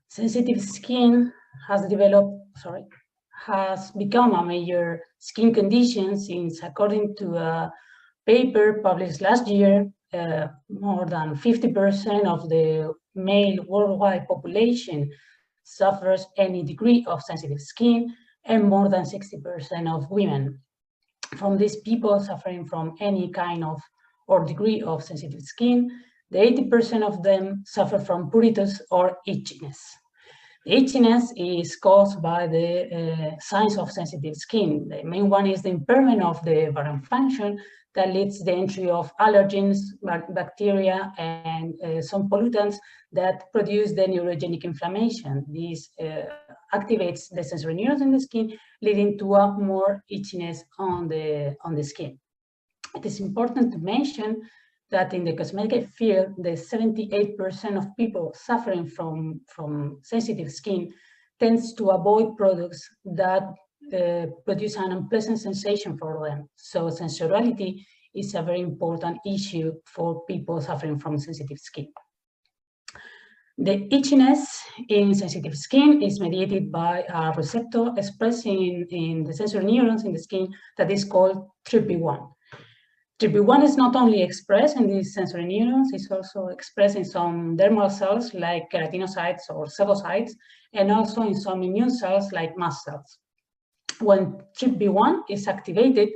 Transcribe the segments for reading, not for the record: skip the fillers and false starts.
Sensitive skin has become a major skin condition since, according to a paper published last year, more than 50% of the male worldwide population suffers any degree of sensitive skin, and more than 60% of women. From these people suffering from any kind of or degree of sensitive skin, the 80% of them suffer from pruritus or itchiness. The itchiness is caused by the signs of sensitive skin. The main one is the impairment of the barrier function that leads to the entry of allergens, bacteria, and some pollutants that produce the neurogenic inflammation. This activates the sensory neurons in the skin, leading to a more itchiness on the skin. It is important to mention that in the cosmetic field, the 78% of people suffering from sensitive skin tends to avoid products that produce an unpleasant sensation for them. So sensuality is a very important issue for people suffering from sensitive skin. The itchiness in sensitive skin is mediated by a receptor expressing in the sensory neurons in the skin that is called TRPV1. TRPV1 is not only expressed in these sensory neurons, it's also expressed in some dermal cells like keratinocytes or sebocytes, and also in some immune cells like mast cells. When TRPV1 is activated,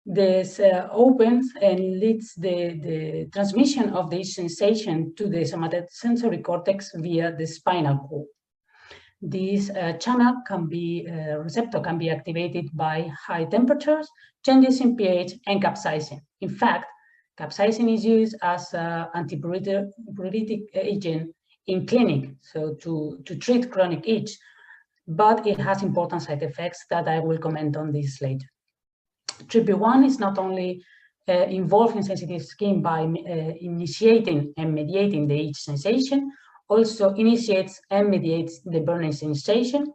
this opens and leads the transmission of the sensation to the somatosensory cortex via the spinal cord. This channel can be, receptor can be activated by high temperatures, changes in pH, and capsaicin. In fact, capsaicin is used as an antipruritic agent in clinic, so to treat chronic itch, but it has important side effects that I will comment on this later. TRPV1 is not only involved in sensitive skin by initiating and mediating the itch sensation, also initiates and mediates the burning sensation.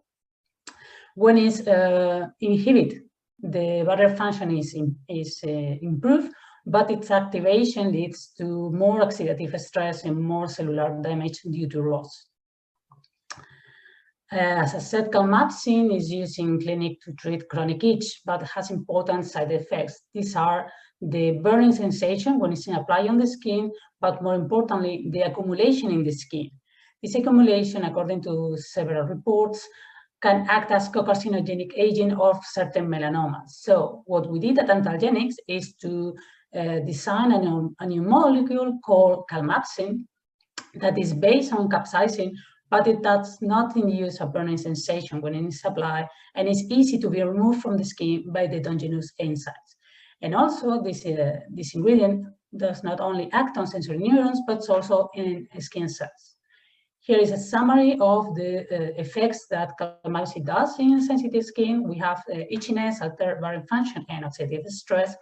When it's inhibited, the barrier function is improved, but its activation leads to more oxidative stress and more cellular damage due to loss. As I said, Calmapsin is used in clinic to treat chronic itch, but has important side effects. These are the burning sensation when it's applied on the skin, but more importantly, the accumulation in the skin. This accumulation, according to several reports, can act as co-carcinogenic agent of certain melanomas. So what we did at Antalgenics is to design a new molecule called Calmapsin that is based on capsaicin, but it does not induce a burning sensation when it is applied, and it's easy to be removed from the skin by the endogenous enzymes. And also, this ingredient does not only act on sensory neurons, but also in skin cells. Here is a summary of the effects that Calmapsin does in sensitive skin. We have itchiness, altered barrier function, and oxidative stress.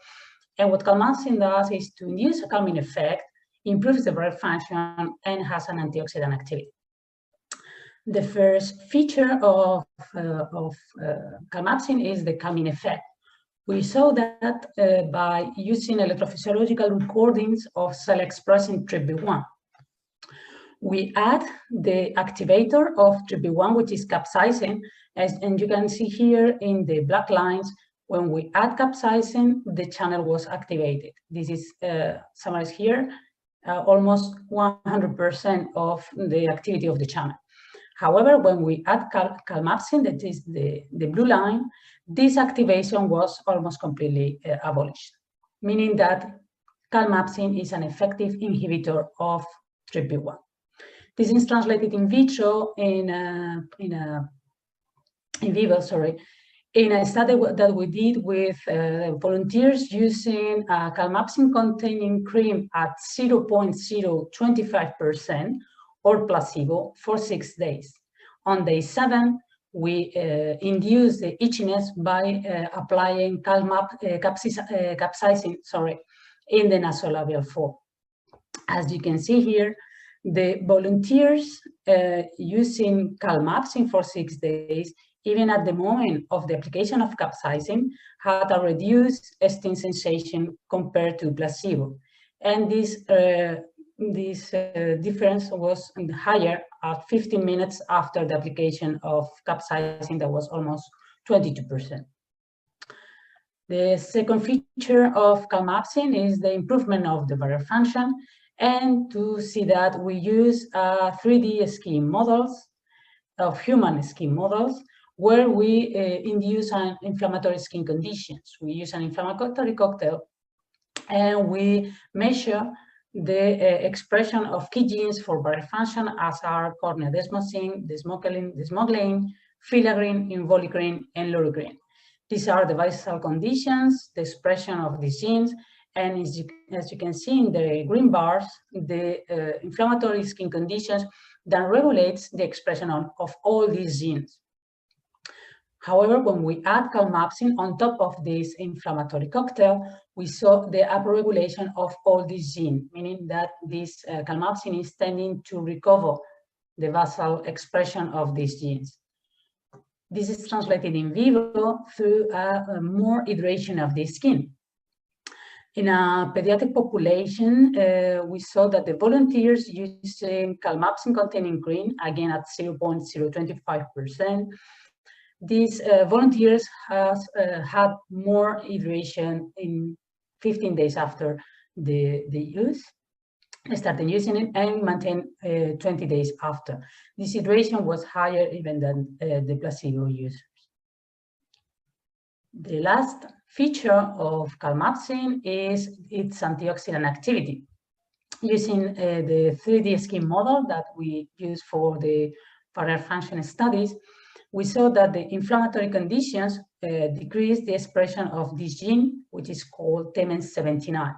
And what Calmapsin does is to induce a calming effect, improves the barrier function, and has an antioxidant activity. The first feature of Calmapsin is the calming effect. We saw that by using electrophysiological recordings of cell-expressing TRPV1. We add the activator of TRPV1, which is capsaicin, and you can see here in the black lines, when we add capsaicin, the channel was activated. This is summarized here, almost 100% of the activity of the channel. However, when we add Calmapsin, that is the blue line, this activation was almost completely abolished, meaning that Calmapsin is an effective inhibitor of TRPV1. This is translated in vitro in vivo, in a study that we did with volunteers using a Calmapsin-containing cream at 0.025% or placebo for 6 days. On day 7, we induced the itchiness by applying capsaicin in the nasolabial form. As you can see here, the volunteers using Calmapsin for 6 days, even at the moment of the application of capsaicin, had a reduced sting sensation compared to placebo. And this this difference was higher at 15 minutes after the application of capsaicin, that was almost 22%. The second feature of Calmapsin is the improvement of the barrier function, and to see that we use 3D skin models of human skin models where we induce an inflammatory skin conditions. We use an inflammatory cocktail and we measure the expression of key genes for barrier function as are corneodesmosine, desmoglein, filaggrin, involucrin, and loricrin. These are the basal conditions, the expression of these genes, and as you can see in the green bars, the inflammatory skin conditions that regulates the expression of all these genes. However, when we add calmapsin on top of this inflammatory cocktail, we saw the upregulation of all these genes, meaning that this calmapsin is tending to recover the basal expression of these genes. This is translated in vivo through a more iteration of the skin. In a pediatric population, we saw that the volunteers using calmapsin containing green, again at 0.025%, these volunteers had more iteration in 15 days after the use, started using it, and maintained 20 days after. This iteration was higher even than the placebo users. The last feature of calmapsin is its antioxidant activity. Using the 3D skin model that we use for the barrier function studies, we saw that the inflammatory conditions decreased the expression of this gene, which is called TMEN79.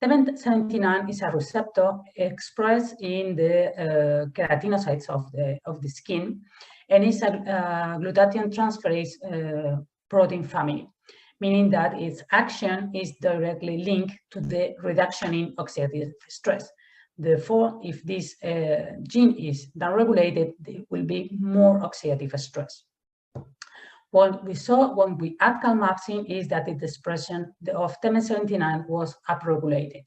TMEN79 is a receptor expressed in the keratinocytes of the skin, and is a glutathione transferase protein family, meaning that its action is directly linked to the reduction in oxidative stress. Therefore, if this gene is downregulated, there will be more oxidative stress. What we saw when we add calmapsin is that the expression of TMEN79 was upregulated.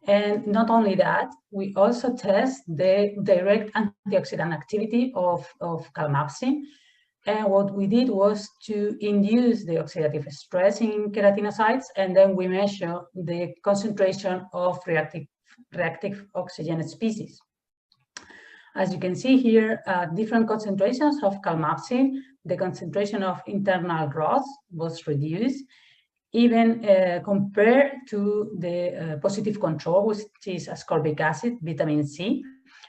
And not only that, we also test the direct antioxidant activity of calmapsin. And what we did was to induce the oxidative stress in keratinocytes, and then we measure the concentration of reactive oxygen species. As you can see here, different concentrations of calmapsin, the concentration of internal ROS was reduced, even compared to the positive control, which is ascorbic acid, vitamin C,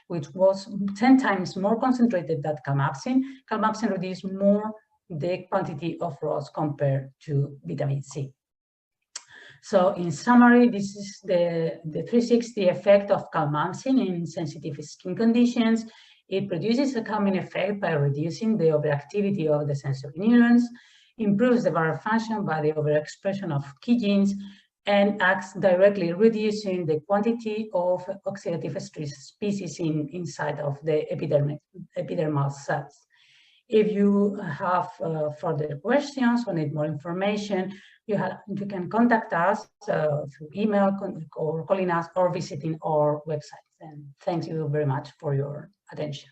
which was 10 times more concentrated than calmapsin. Calmapsin reduced more the quantity of ROS compared to vitamin C. So in summary, this is the 360 effect of calmapsin in sensitive skin conditions. It produces a calming effect by reducing the overactivity of the sensory neurons, improves the barrier function by the overexpression of key genes, and acts directly reducing the quantity of oxidative stress species inside of the epidermal cells. If you have further questions or need more information, you can contact us through email or calling us or visiting our website. And thank you very much for your attention.